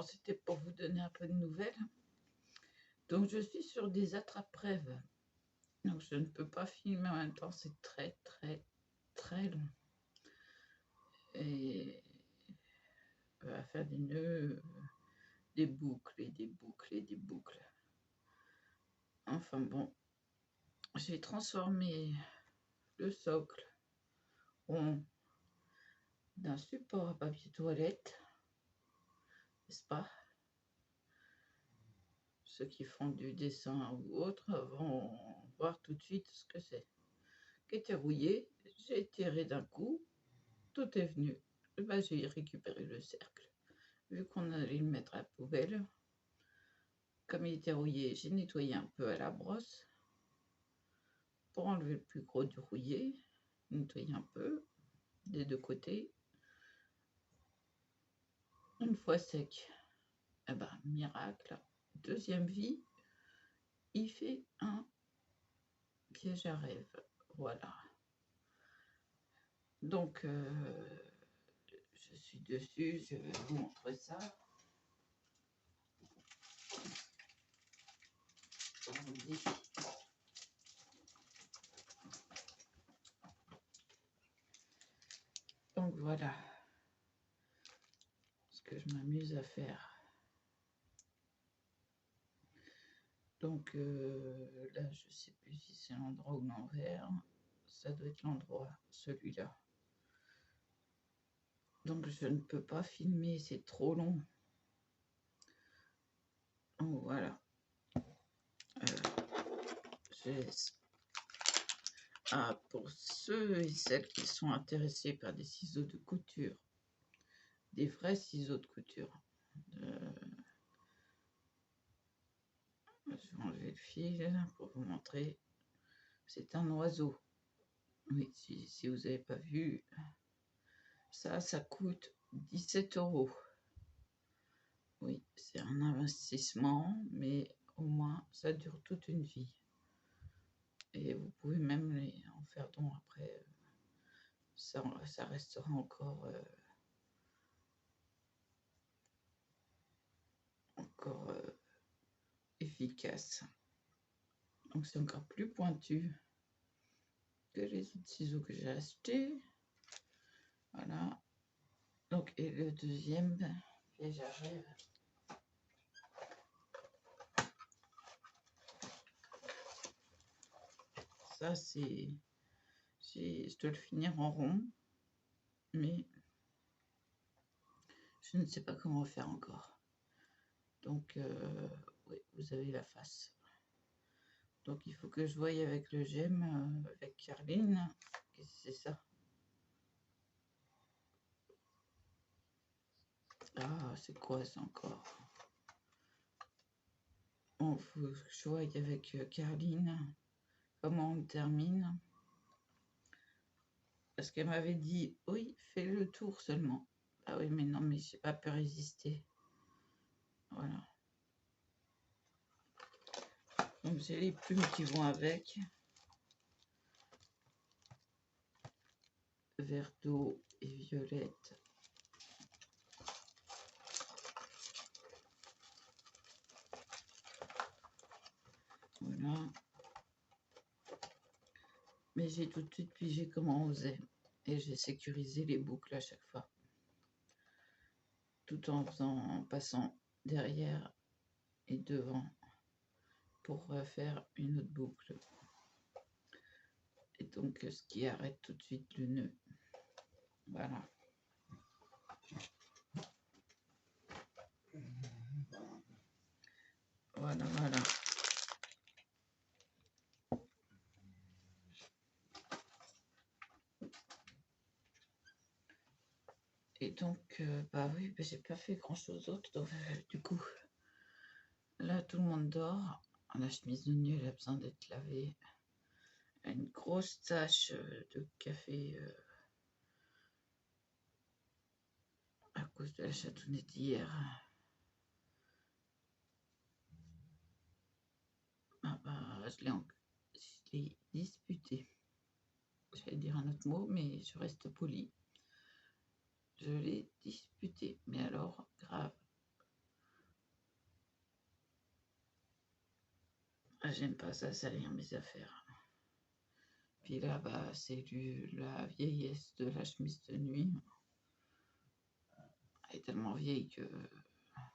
c'était pour vous donner un peu de nouvelles. Donc, je suis sur des attrape-rêves. Donc, je ne peux pas filmer en même temps. C'est très, très, très long. Et on va faire des nœuds, des boucles et des boucles et des boucles. Enfin bon, j'ai transformé le socle d'un support à papier toilette, n'est-ce pas? Ceux qui font du dessin ou autre vont voir tout de suite ce que c'est. Qui était rouillé, j'ai tiré d'un coup, tout est venu. Ben, j'ai récupéré le cercle. Vu qu'on allait le mettre à la poubelle, comme il était rouillé, j'ai nettoyé un peu à la brosse pour enlever le plus gros du rouillé, nettoyer un peu des deux côtés. Une fois sec, eh ben, miracle, deuxième vie, il fait un piège à rêve. Voilà. Donc, je suis dessus, je vais vous montrer ça. Donc voilà ce que je m'amuse à faire. Donc là, je ne sais plus si c'est l'endroit ou l'envers. Ça doit être l'endroit, celui-là. Donc je ne peux pas filmer, c'est trop long. Donc voilà. Pour ceux et celles qui sont intéressés par des ciseaux de couture, des vrais ciseaux de couture. Je vais enlever le fil pour vous montrer. C'est un oiseau. Oui, si vous n'avez pas vu, ça coûte 17 €. Oui, c'est un investissement, mais au moins, ça dure toute une vie. Et vous pouvez même en faire don après. Ça restera encore efficace. Donc, c'est encore plus pointu que les autres ciseaux que j'ai achetés. Voilà. Donc, et le deuxième piège à rêve. Ça, je dois le finir en rond, mais je ne sais pas comment faire encore. Donc, oui, vous avez la face. Donc, il faut que je voie avec le gemme, avec Carline. Qu'est-ce que c'est ça? Ah, c'est quoi ça encore? Bon, faut que je voie avec Carline comment on termine. Parce qu'elle m'avait dit, oui, fais le tour seulement. Ah oui, mais non, mais j'ai pas pu résister. Voilà. Donc, j'ai les plumes qui vont avec. Vert d'eau et violette. Voilà. Mais j'ai tout de suite pigé comment on faisait. Et j'ai sécurisé les boucles à chaque fois. Tout en passant derrière et devant pour faire une autre boucle. Et donc, ce qui arrête tout de suite le nœud. Voilà. Voilà, voilà. Et donc, bah oui, j'ai pas fait grand chose d'autre. Donc, du coup, là, tout le monde dort. La chemise de nuit, elle a besoin d'être lavée. Une grosse tache de café à cause de la chatounnette d'hier. Ah bah, je l'ai disputé. J'allais dire un autre mot, mais je reste poli. Je l'ai disputé, mais alors grave. j'aime pas ça salir mes affaires. Puis là, bah, c'est la vieillesse de la chemise de nuit. Elle est tellement vieille qu'elle a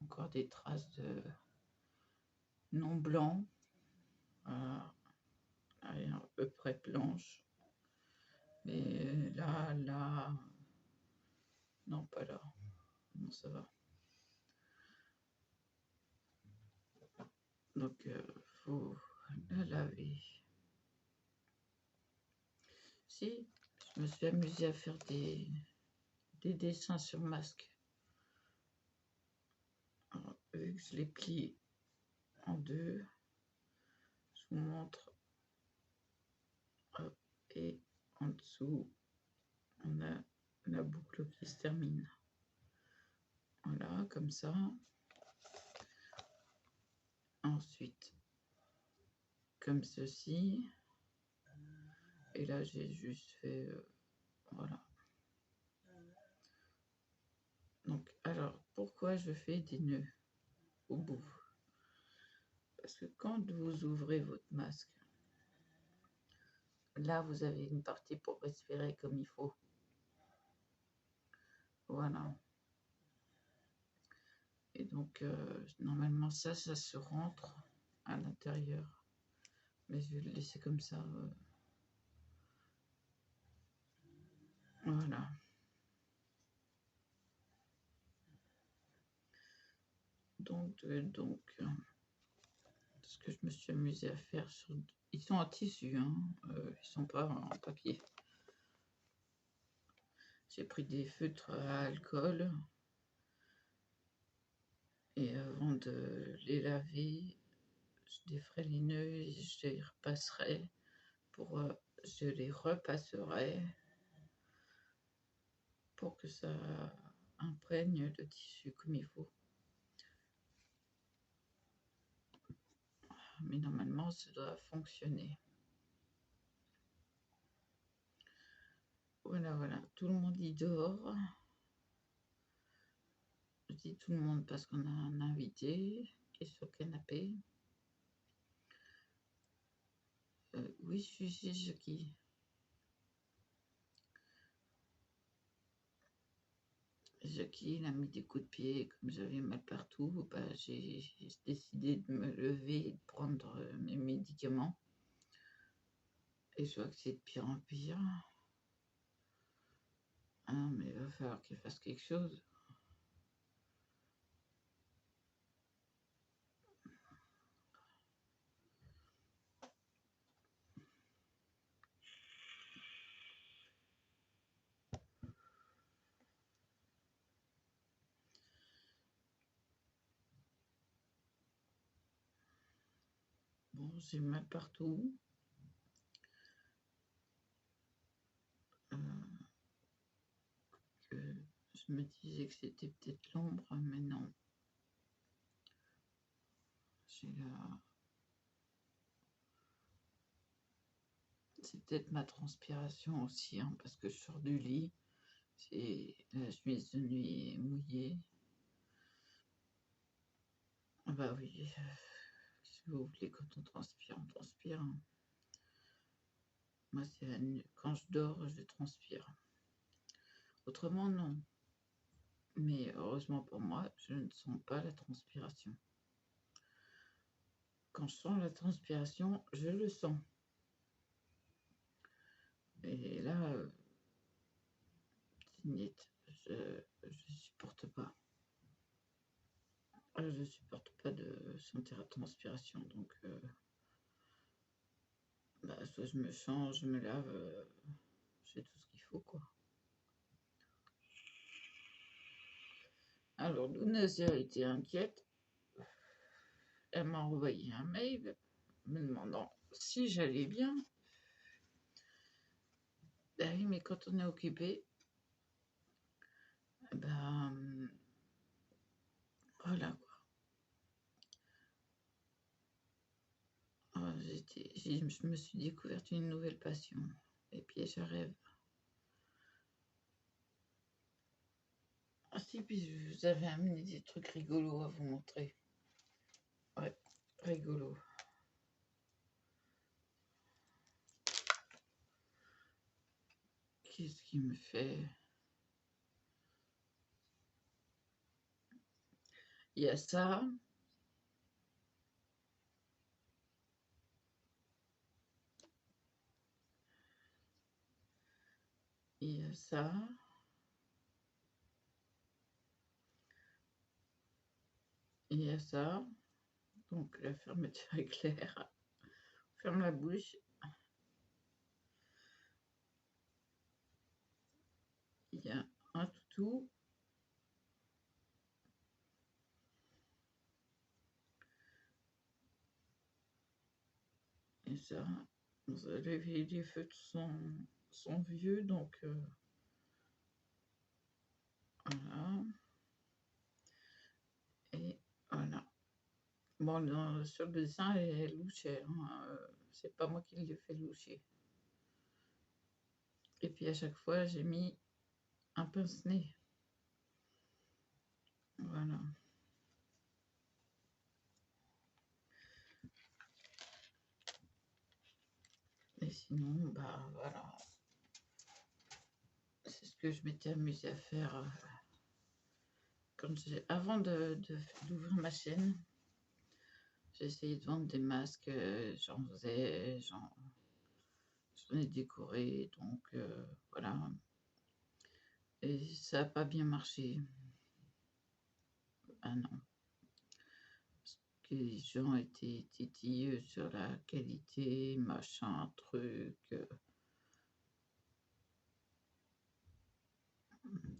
encore des traces de non blanc. Elle est à peu près blanche. Mais là, non, pas là. Non, ça va. Donc, faut la laver. Si, je me suis amusée à faire des dessins sur masque. Alors, vu que je les plie en deux, je vous montre. Hop, et en dessous, on a la boucle qui se termine. Voilà, comme ça. Ensuite, comme ceci. Et là, j'ai juste fait... voilà. Donc, alors, pourquoi je fais des nœuds au bout? Parce que quand vous ouvrez votre masque, là, vous avez une partie pour respirer comme il faut. Voilà. Et donc, normalement, ça se rentre à l'intérieur. Mais je vais le laisser comme ça. Voilà. Donc, ce que je me suis amusée à faire sur... Ils sont en tissu, hein. Ils sont pas en papier. J'ai pris des feutres à alcool. Et avant de les laver, je déferai les nœuds et je les repasserai je les repasserai pour que ça imprègne le tissu comme il faut. Mais normalement, ça doit fonctionner. Voilà, voilà. Tout le monde y dort. Je dis tout le monde parce qu'on a un invité qui est sur le canapé. Oui, je suis Jackie. Jackie, il a mis des coups de pied, comme j'avais mal partout, bah, j'ai décidé de me lever et de prendre mes médicaments. Et je vois que c'est de pire en pire. Ah, mais il va falloir qu'il fasse quelque chose. Bon, j'ai mal partout. Je me disais que c'était peut-être l'ombre, mais non. C'est peut-être ma transpiration aussi, hein, parce que je sors du lit. La chemise de nuit est mouillée. Ah bah oui, qu'est-ce que vous voulez, quand on transpire, on transpire. Hein. Moi, c'est la nuit. Quand je dors, je transpire. Autrement, non. Mais heureusement pour moi, je ne sens pas la transpiration. Quand je sens la transpiration, je le sens. Et là, c'est net, je supporte pas. Je supporte pas de sentir la transpiration, donc bah, soit je me change, je me lave, j'ai tout ce qu'il faut, quoi. Alors, Lounasia était inquiète. Elle m'a envoyé un mail me demandant si j'allais bien. Ben oui, mais quand on est occupé, ben voilà quoi. Je me suis découverte une nouvelle passion, les pièges à rêves. Ah si, ici, puis je vous avais amené des trucs rigolos à vous montrer. Ouais, rigolo. Qu'est-ce qui me fait? Il y a ça. Il y a ça. Il y a ça. Donc la fermeture éclair. Ferme la bouche. Il y a un toutou. Et ça, les feux sont vieux, donc voilà. Et voilà. Bon, sur le dessin, elle est louchée. Hein, c'est pas moi qui l'ai fait loucher. Et puis à chaque fois, j'ai mis un pince-nez. Voilà. Et sinon, bah voilà. C'est ce que je m'étais amusée à faire avant d'ouvrir ma chaîne. J'ai essayé de vendre des masques, j'en ai décoré, donc voilà. Et ça n'a pas bien marché. Ah non. Parce que les gens étaient titilleux sur la qualité, machin, truc.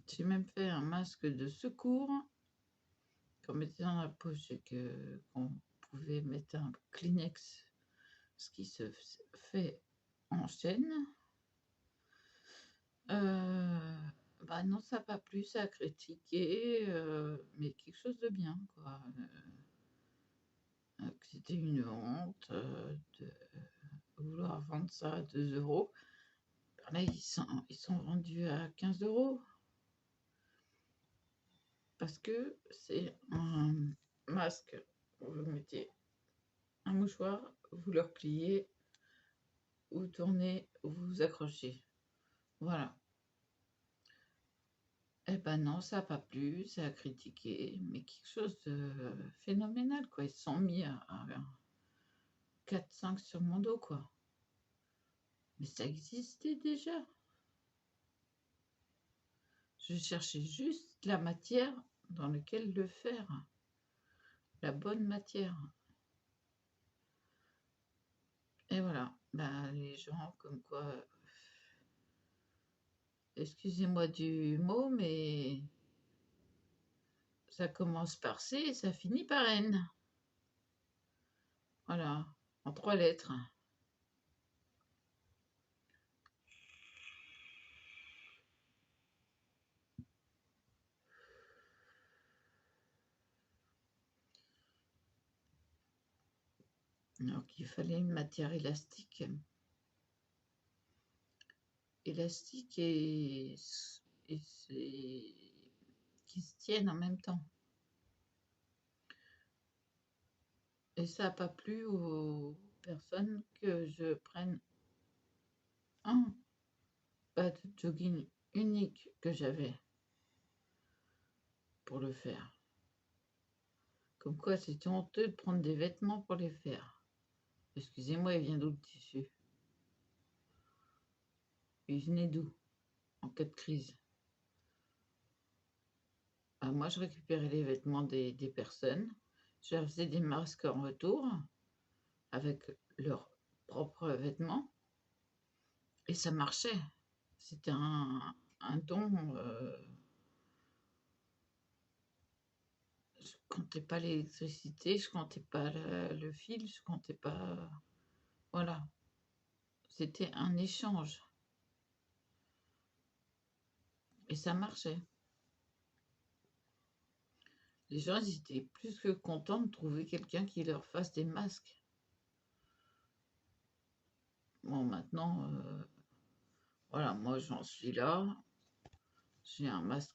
J'ai même fait un masque de secours qu'on mettait dans la poche et qu'on pouvait mettre un Kleenex, ce qui se fait en chaîne. Bah non, ça n'a pas plu, ça a critiqué, mais quelque chose de bien, quoi. Que c'était une honte de vouloir vendre ça à 2 €. Là, ils sont vendus à 15 € parce que c'est un masque. Vous mettez un mouchoir, vous le repliez, vous tournez, vous accrochez. Voilà. Eh ben non, ça n'a pas plu, ça a critiqué, mais quelque chose de phénoménal, quoi. Ils se sont mis à 4-5 sur mon dos, quoi. Mais ça existait déjà. Je cherchais juste la matière dans laquelle le faire, la bonne matière. Et voilà, ben, les gens comme quoi, excusez-moi du mot, mais ça commence par C et ça finit par N. Voilà, en 3 lettres. Donc il fallait une matière élastique. Élastique et qui se tienne en même temps. Et ça n'a pas plu aux personnes que je prenne un bas de jogging unique que j'avais pour le faire. Comme quoi c'était honteux de prendre des vêtements pour les faire. Excusez-moi, il vient d'où le tissu? Il venait d'où en cas de crise? Ah, moi, je récupérais les vêtements des personnes, je leur faisais des masques en retour avec leurs propres vêtements et ça marchait. C'était un don. Je comptais pas l'électricité, je comptais pas le fil, je comptais pas. Voilà. C'était un échange. Et ça marchait. Les gens, ils étaient plus que contents de trouver quelqu'un qui leur fasse des masques. Bon, maintenant, voilà, moi j'en suis là. J'ai un masque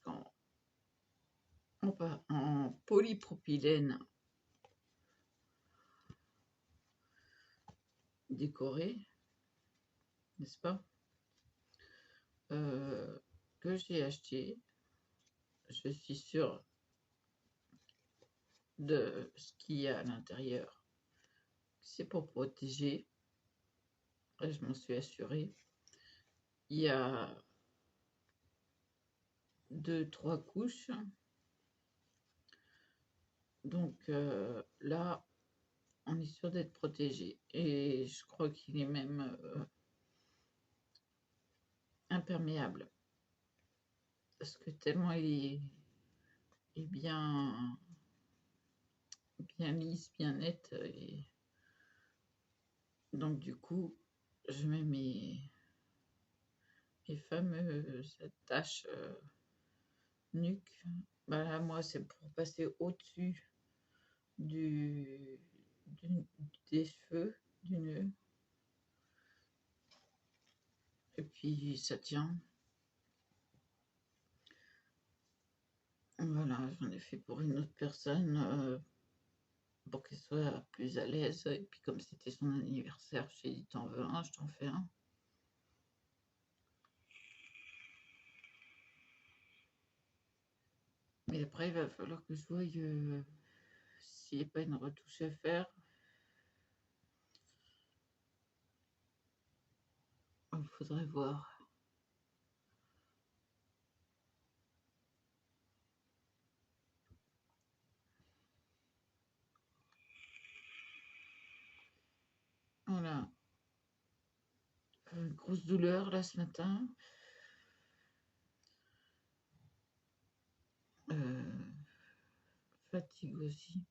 en polypropylène décoré, n'est-ce pas, que j'ai acheté. Je suis sûre de ce qu'il y a à l'intérieur. C'est pour protéger. Et je m'en suis assurée. Il y a 2-3 couches. Donc là, on est sûr d'être protégé. Et je crois qu'il est même imperméable. Parce que tellement il est bien lisse, bien nette. Et donc du coup, je mets mes fameuses taches nuque. Bah là, moi, c'est pour passer au-dessus du, des cheveux, du nœud. Et puis, ça tient. Voilà, j'en ai fait pour une autre personne, pour qu'elle soit plus à l'aise. Et puis, comme c'était son anniversaire, j'ai dit, t'en veux un, je t'en fais un. Mais après, il va falloir que je voie s'il n'y a pas une retouche à faire. Il faudrait voir. Voilà. Grosse douleur là ce matin. Fatigue aussi.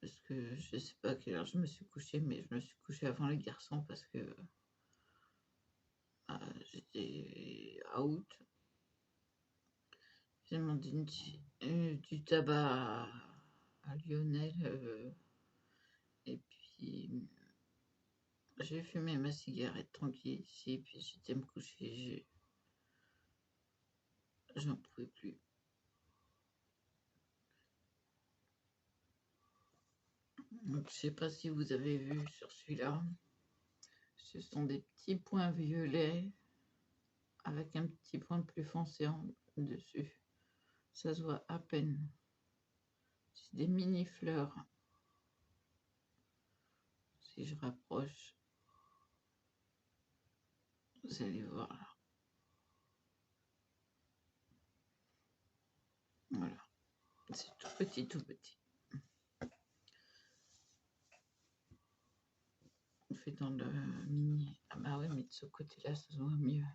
Parce que je sais pas à quelle heure je me suis couchée, mais je me suis couchée avant les garçons parce que j'étais out. J'ai demandé du tabac à Lionel, et puis j'ai fumé ma cigarette tranquille ici, et puis j'étais me coucher, j'en pouvais plus. Donc, je sais pas si vous avez vu sur celui-là, ce sont des petits points violets avec un petit point plus foncé en dessus. Ça se voit à peine. C'est des mini fleurs. Si je rapproche, vous allez voir là. Voilà. C'est tout petit, tout petit. On fait dans le mini. Ah bah ouais, mais de ce côté-là, ça se voit mieux.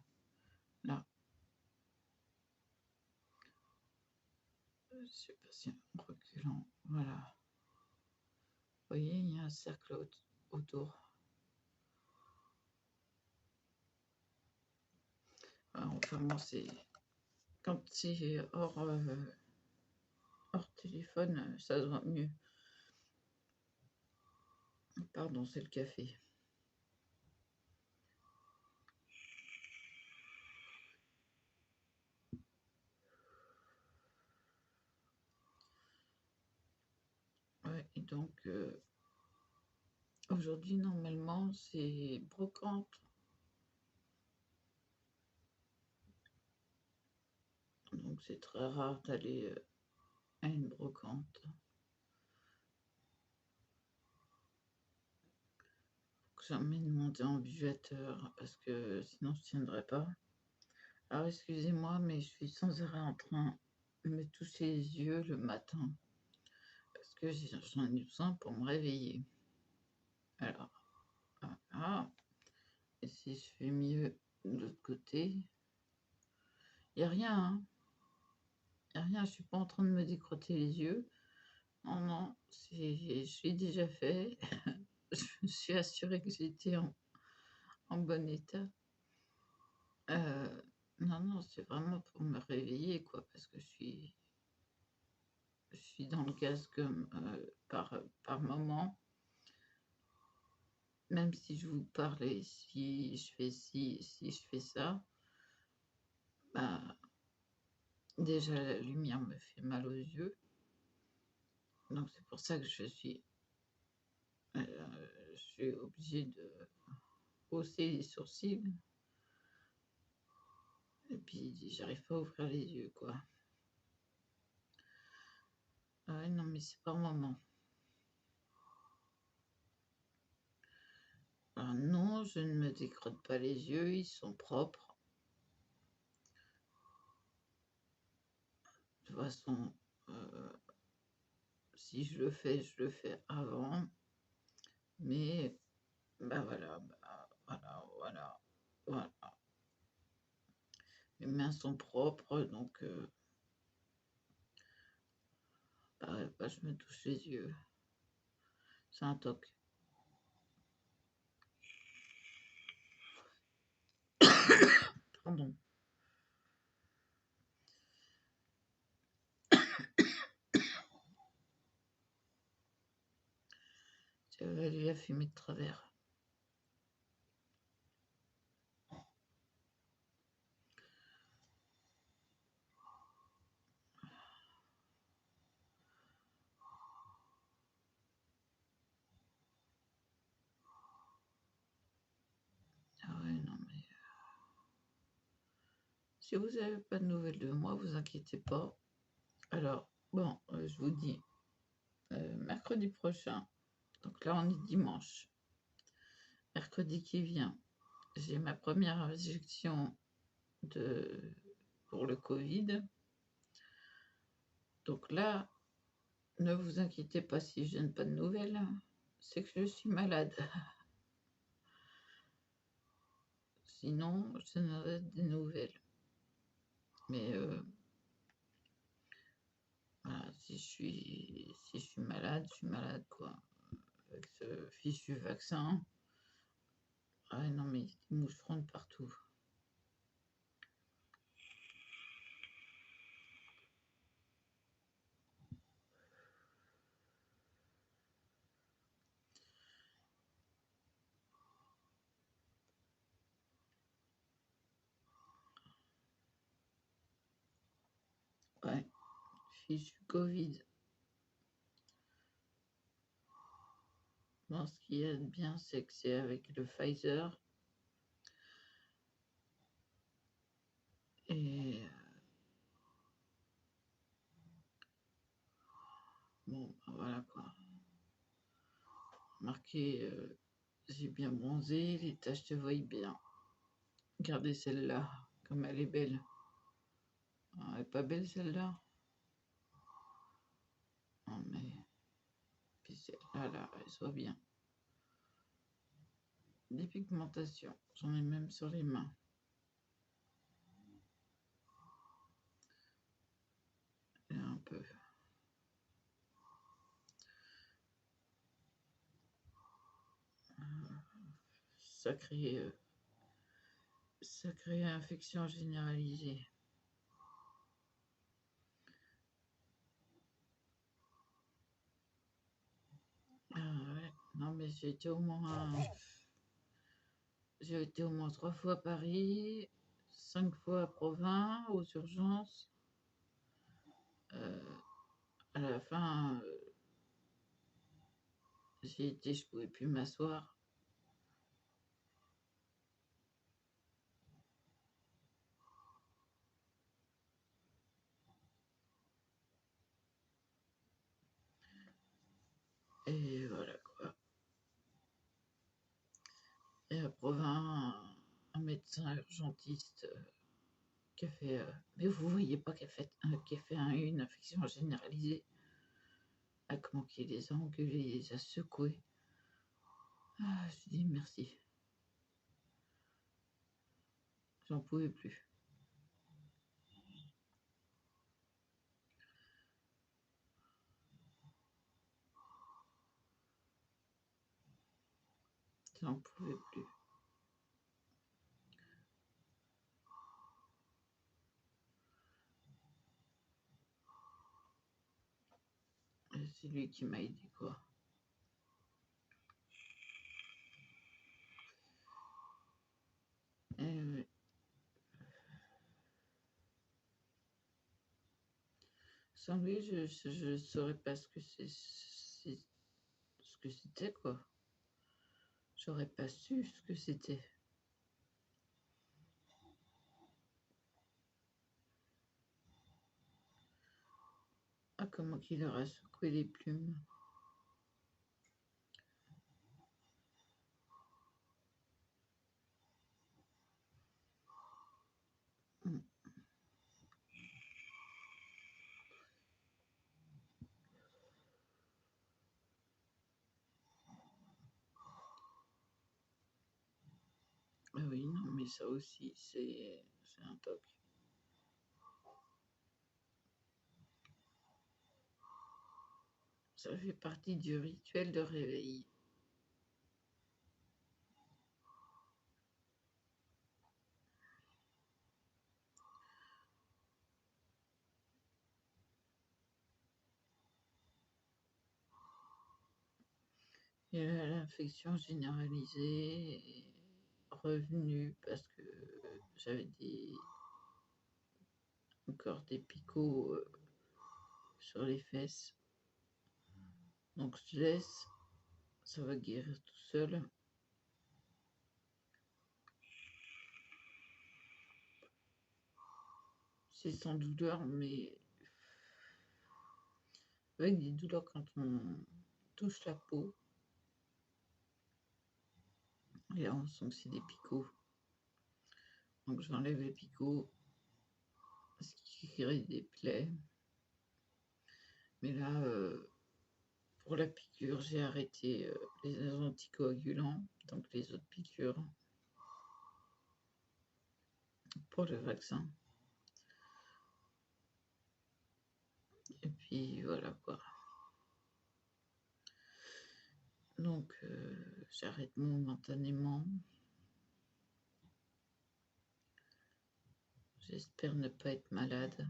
Là. Je sais pas si en reculant. Voilà. Vous voyez, il y a un cercle autour. Enfin, bon, c'est. Quand c'est hors téléphone, ça se voit mieux. Pardon, c'est le café. Ouais, et donc, aujourd'hui, normalement, c'est brocante. Donc, c'est très rare d'aller à une brocante. Jamais de monter en buvette parce que sinon je tiendrai pas. Alors excusez-moi, mais je suis sans arrêt en train de me toucher les yeux le matin parce que j'en ai besoin pour me réveiller. Alors, voilà. Et si je fais mieux de l'autre côté, il n'y a rien, hein. Il n'y a rien, je suis pas en train de me décrotter les yeux. Non, non, je l'ai déjà fait. Je me suis assurée que j'étais en bon état. Non, non, c'est vraiment pour me réveiller, quoi, parce que je suis dans le gaz comme par moment. Même si je vous parlais, si je fais ci, si je fais ça, bah, Déjà, la lumière me fait mal aux yeux. Donc, c'est pour ça que je suis obligée de hausser les sourcils. Et puis, j'arrive pas à ouvrir les yeux, quoi. Ah ouais, non, mais c'est pas le moment. Alors, non, je ne me décrotte pas les yeux, ils sont propres. De toute façon, si je le fais avant. Mais, bah voilà, voilà. Mes mains sont propres, donc bah, je me touche les yeux. C'est un toc. Pardon. J'avais lui à fumer de travers. Ah ouais, non, mais si vous n'avez pas de nouvelles de moi, vous inquiétez pas. Alors, bon, je vous dis, mercredi prochain, donc là on est dimanche, mercredi qui vient, j'ai ma première injection pour le Covid. Donc là, ne vous inquiétez pas si je n'ai pas de nouvelles, c'est que je suis malade. Sinon, je n'aurai des nouvelles. Mais voilà, si je suis malade, quoi. Avec ce fichu vaccin. Ah non, mais des moucherons de partout. Ouais, fichu Covid. Bon, ce qui est bien, c'est que c'est avec le Pfizer. Et bon, ben voilà quoi. Marqué, j'ai bien bronzé, les taches se voient bien. Regardez celle-là, comme elle est belle. Ah, elle est pas belle celle-là? Non mais, puis celle-là, là, elle se voit bien. Des pigmentations, j'en ai même sur les mains. Et un peu. Sacrée infection généralisée. Ah ouais, non mais j'ai été au moins 3 fois à Paris, 5 fois à Provins, aux urgences. À la fin, je pouvais plus m'asseoir. Et voilà quoi. Et à Provins, un médecin urgentiste qui a fait. Mais vous voyez pas qui a fait une infection généralisée. Ah, comment qu'il les a engueulés, les a secoués. Ah, je dis merci. J'en pouvais plus. J'en pouvais plus. Et c'est lui qui m'a aidé, quoi. Et Sans lui, je saurais pas ce que ce que c'était, quoi. J'aurais pas su ce que c'était. Ah, comment qu'il leur a secoué les plumes. Mm. Ah oui, non, mais ça aussi, c'est un toc. Ça fait partie du rituel de réveil. Et l'infection généralisée est revenue parce que j'avais encore des picots sur les fesses. Donc je laisse, ça va guérir tout seul. C'est sans douleur, mais avec des douleurs quand on touche la peau. Et là, on sent que c'est des picots. Donc j'enlève les picots, ce qui crée des plaies. Mais là, pour la piqûre, j'ai arrêté les anticoagulants, donc les autres piqûres pour le vaccin. Et puis voilà quoi. Donc j'arrête momentanément. J'espère ne pas être malade.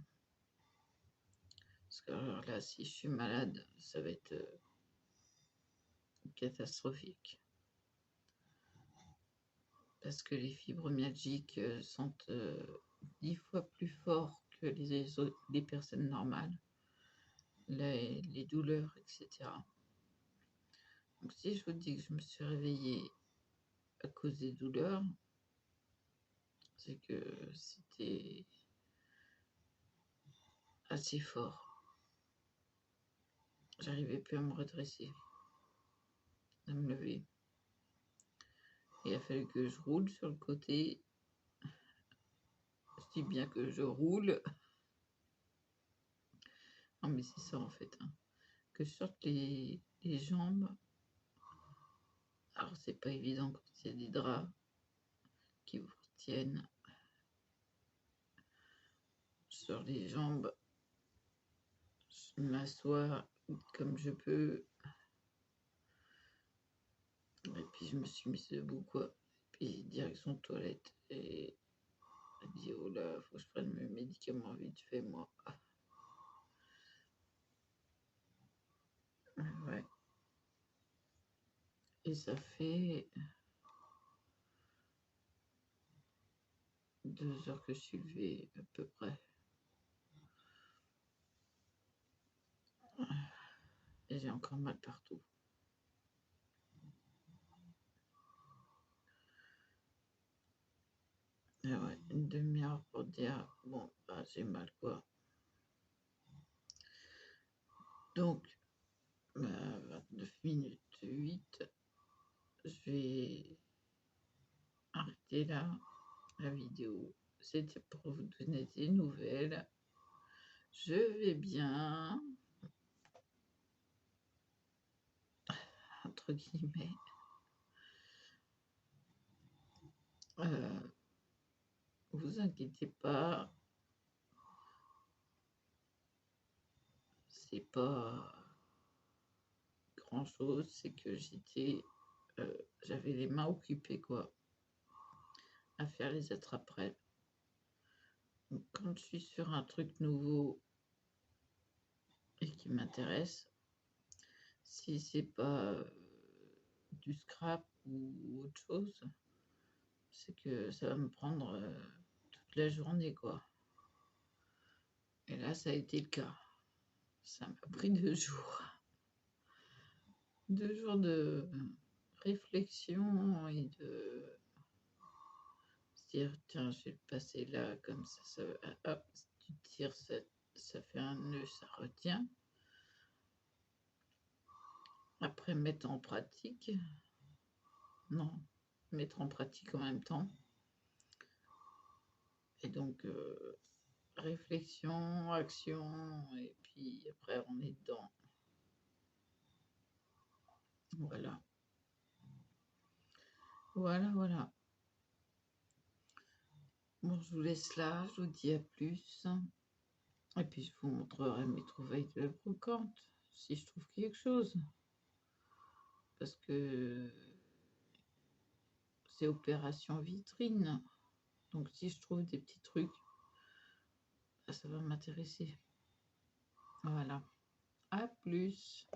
Parce que alors là, si je suis malade, ça va être catastrophique. Parce que les fibromyalgiques sentent 10 fois plus fort que les personnes normales, les douleurs, etc. Donc si je vous dis que je me suis réveillée à cause des douleurs, c'est que c'était assez fort. J'arrivais plus à me redresser, à me lever. Il a fallu que je roule sur le côté. Je dis bien que je roule. Non mais c'est ça en fait. Hein. Que je sorte les jambes. Alors c'est pas évident quand il y a des draps qui vous retiennent. Je sors les jambes. Je m'assois comme je peux. Et puis je me suis mise debout quoi. Et puis direction toilette. Et elle dit oh là, faut que je prenne mes médicaments vite fait moi. Ouais. Et ça fait 2 heures que je suis levée à peu près. Et j'ai encore mal partout. Et ouais, une demi-heure pour dire bon bah j'ai mal quoi. Donc 29 minutes 8. Je vais arrêter là la vidéo. C'était pour vous donner des nouvelles. Je vais bien, entre guillemets. Vous inquiétez pas, c'est pas grand chose, c'est que j'avais les mains occupées quoi, à faire les attrape-rêves. Donc quand je suis sur un truc nouveau et qui m'intéresse, si c'est pas du scrap ou autre chose, c'est que ça va me prendre toute la journée quoi. Et là ça a été le cas. Ça m'a pris 2 jours. 2 jours de réflexion et de se dire: «Tiens, je vais le passer là, comme ça hop, tu tires, ça fait un nœud, ça retient». Après mettre en pratique, non, mettre en pratique en même temps et donc réflexion, action et puis après on est dedans. Voilà. Voilà, voilà. Bon, je vous laisse là, je vous dis à plus et puis je vous montrerai mes trouvailles de la brocante, si je trouve quelque chose. Parce que c'est opération vitrine, donc si je trouve des petits trucs, bah, ça va m'intéresser. Voilà. À plus.